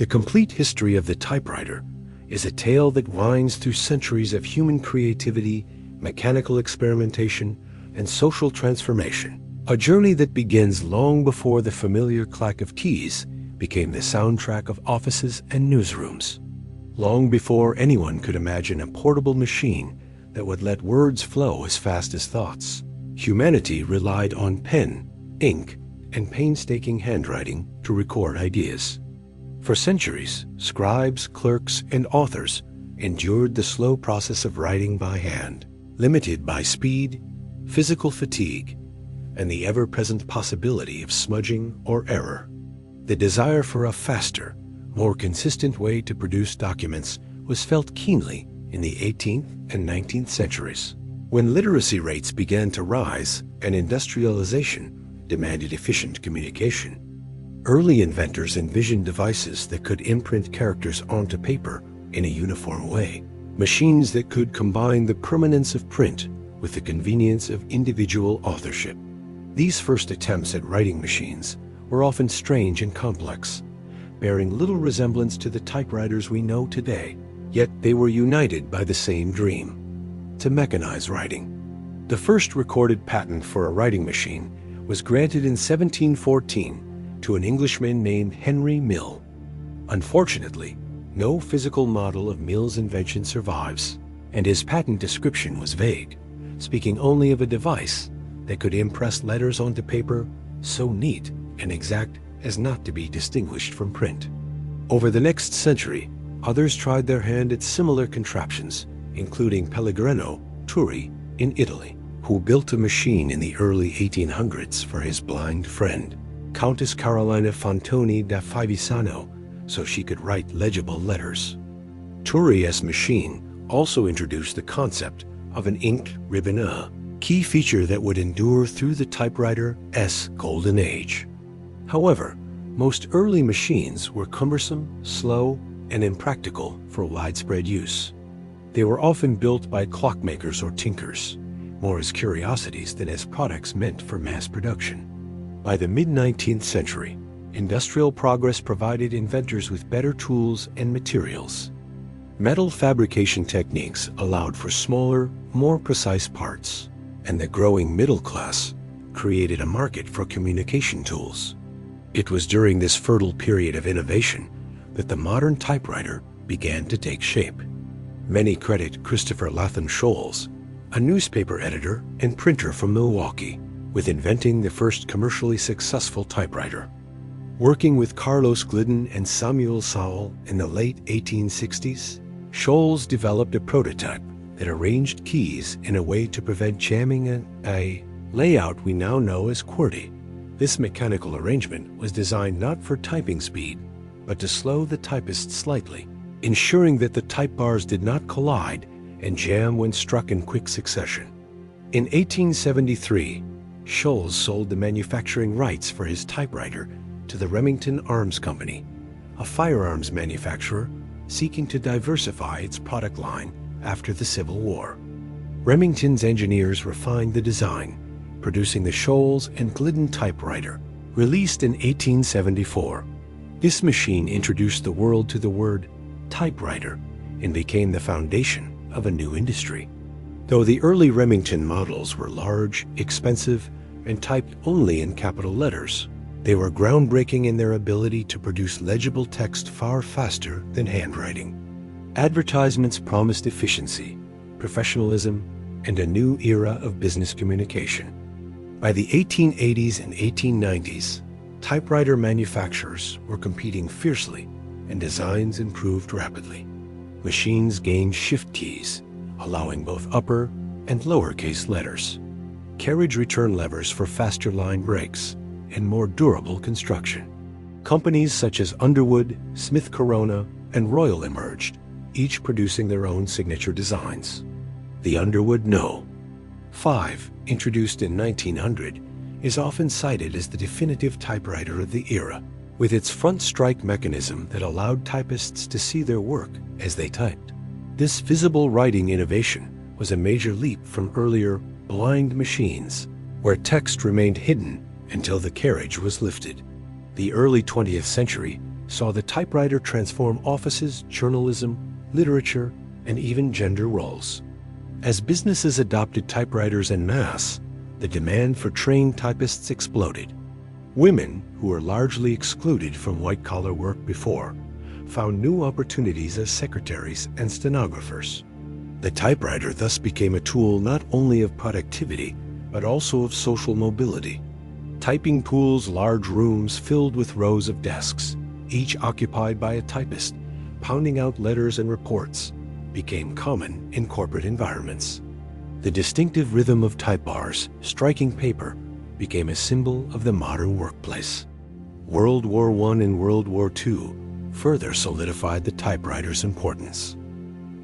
The complete history of the typewriter is a tale that winds through centuries of human creativity, mechanical experimentation, and social transformation. A journey that begins long before the familiar clack of keys became the soundtrack of offices and newsrooms. Long before anyone could imagine a portable machine that would let words flow as fast as thoughts, humanity relied on pen, ink, and painstaking handwriting to record ideas. For centuries, scribes, clerks, and authors endured the slow process of writing by hand, limited by speed, physical fatigue, and the ever-present possibility of smudging or error. The desire for a faster, more consistent way to produce documents was felt keenly in the 18th and 19th centuries, when literacy rates began to rise and industrialization demanded efficient communication. Early inventors envisioned devices that could imprint characters onto paper in a uniform way, machines that could combine the permanence of print with the convenience of individual authorship. These first attempts at writing machines were often strange and complex, bearing little resemblance to the typewriters we know today, yet they were united by the same dream: to mechanize writing. The first recorded patent for a writing machine was granted in 1714 to an Englishman named Henry Mill. Unfortunately, no physical model of Mill's invention survives, and his patent description was vague, speaking only of a device that could impress letters onto paper so neat and exact as not to be distinguished from print. Over the next century, others tried their hand at similar contraptions, including Pellegrino, Turri in Italy, who built a machine in the early 1800s for his blind friend, Countess Carolina Fontoni da Fivisano, so she could write legible letters. Turri's machine also introduced the concept of an inked ribbon, a key feature that would endure through the typewriter's golden age. However, most early machines were cumbersome, slow, and impractical for widespread use. They were often built by clockmakers or tinkers, more as curiosities than as products meant for mass production. By the mid-19th century, industrial progress provided inventors with better tools and materials. Metal fabrication techniques allowed for smaller, more precise parts, and the growing middle class created a market for communication tools. It was during this fertile period of innovation that the modern typewriter began to take shape. Many credit Christopher Latham Sholes, a newspaper editor and printer from Milwaukee, with inventing the first commercially successful typewriter. Working with Carlos Glidden and Samuel Sowell in the late 1860s, Sholes developed a prototype that arranged keys in a way to prevent jamming, a layout we now know as QWERTY. This mechanical arrangement was designed not for typing speed, but to slow the typist slightly, ensuring that the type bars did not collide and jam when struck in quick succession. In 1873, Sholes sold the manufacturing rights for his typewriter to the Remington Arms Company, a firearms manufacturer seeking to diversify its product line after the Civil War. Remington's engineers refined the design, producing the Sholes and Glidden typewriter, released in 1874. This machine introduced the world to the word typewriter and became the foundation of a new industry. Though the early Remington models were large, expensive, and typed only in capital letters, they were groundbreaking in their ability to produce legible text far faster than handwriting. Advertisements promised efficiency, professionalism, and a new era of business communication. By the 1880s and 1890s, typewriter manufacturers were competing fiercely, and designs improved rapidly. Machines gained shift keys, allowing both upper and lowercase letters, carriage return levers for faster line breaks, and more durable construction. Companies such as Underwood, Smith Corona, and Royal emerged, each producing their own signature designs. The Underwood No. 5, introduced in 1900, is often cited as the definitive typewriter of the era, with its front strike mechanism that allowed typists to see their work as they typed. This visible writing innovation was a major leap from earlier blind machines, where text remained hidden until the carriage was lifted. The early 20th century saw the typewriter transform offices, journalism, literature, and even gender roles. As businesses adopted typewriters en masse, the demand for trained typists exploded. Women, who were largely excluded from white-collar work before, found new opportunities as secretaries and stenographers. The typewriter thus became a tool not only of productivity, but also of social mobility. Typing pools large rooms filled with rows of desks, each occupied by a typist, pounding out letters and reports, became common in corporate environments. The distinctive rhythm of type bars striking paper became a symbol of the modern workplace. World War I and World War II further solidified the typewriter's importance.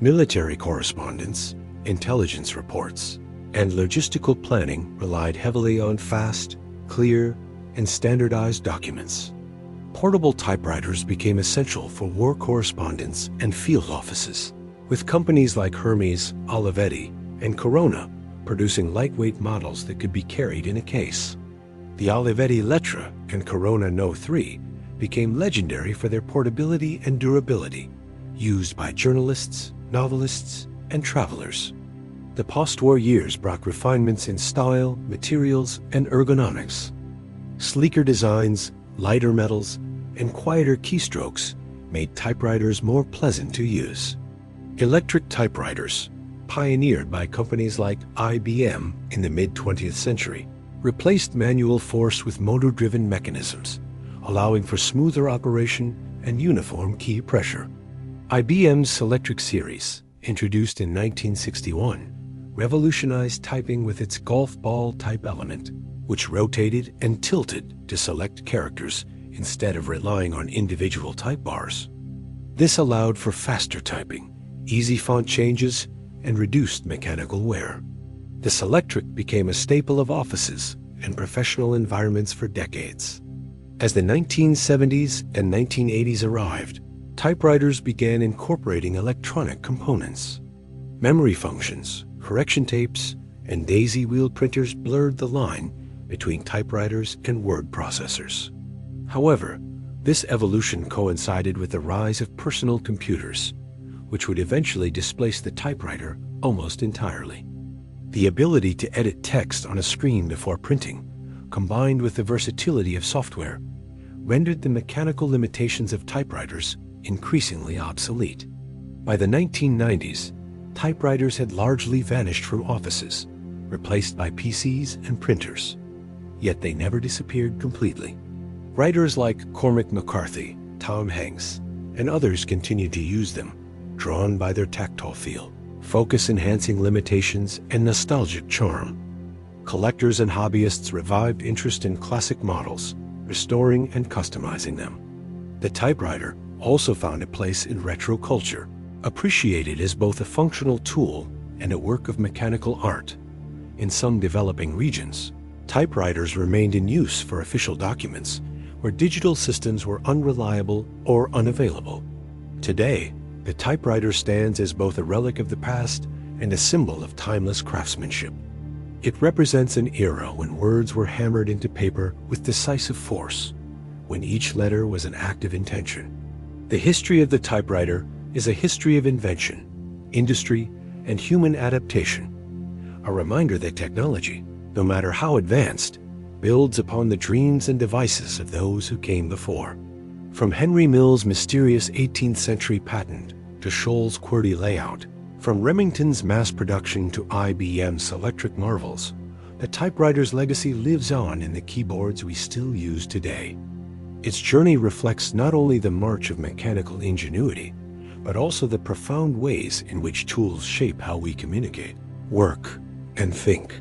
Military correspondence, intelligence reports, and logistical planning relied heavily on fast, clear, and standardized documents. Portable typewriters became essential for war correspondence and field offices, with companies like Hermes, Olivetti, and Corona producing lightweight models that could be carried in a case. The Olivetti Lettre and Corona No. 3 became legendary for their portability and durability, used by journalists, novelists, and travelers. The post-war years brought refinements in style, materials, and ergonomics. Sleeker designs, lighter metals, and quieter keystrokes made typewriters more pleasant to use. Electric typewriters, pioneered by companies like IBM in the mid-20th century, replaced manual force with motor-driven mechanisms, allowing for smoother operation and uniform key pressure. IBM's Selectric series, introduced in 1961, revolutionized typing with its golf ball type element, which rotated and tilted to select characters instead of relying on individual type bars. This allowed for faster typing, easy font changes, and reduced mechanical wear. The Selectric became a staple of offices and professional environments for decades. As the 1970s and 1980s arrived, typewriters began incorporating electronic components. Memory functions, correction tapes, and daisy-wheel printers blurred the line between typewriters and word processors. However, this evolution coincided with the rise of personal computers, which would eventually displace the typewriter almost entirely. The ability to edit text on a screen before printing, combined with the versatility of software, rendered the mechanical limitations of typewriters increasingly obsolete. By the 1990s, typewriters had largely vanished from offices, replaced by PCs and printers. Yet they never disappeared completely. Writers like Cormac McCarthy, Tom Hanks, and others continued to use them, drawn by their tactile feel, focus-enhancing limitations, and nostalgic charm. Collectors and hobbyists revived interest in classic models, restoring and customizing them. The typewriter also found a place in retro culture, appreciated as both a functional tool and a work of mechanical art. In some developing regions, typewriters remained in use for official documents where digital systems were unreliable or unavailable. Today, the typewriter stands as both a relic of the past and a symbol of timeless craftsmanship. It represents an era when words were hammered into paper with decisive force, when each letter was an act of intention. The history of the typewriter is a history of invention, industry, and human adaptation, a reminder that technology, no matter how advanced, builds upon the dreams and devices of those who came before. From Henry Mill's mysterious 18th century patent to Sholes' QWERTY layout, from Remington's mass production to IBM Selectric marvels, the typewriter's legacy lives on in the keyboards we still use today. Its journey reflects not only the march of mechanical ingenuity, but also the profound ways in which tools shape how we communicate, work, and think.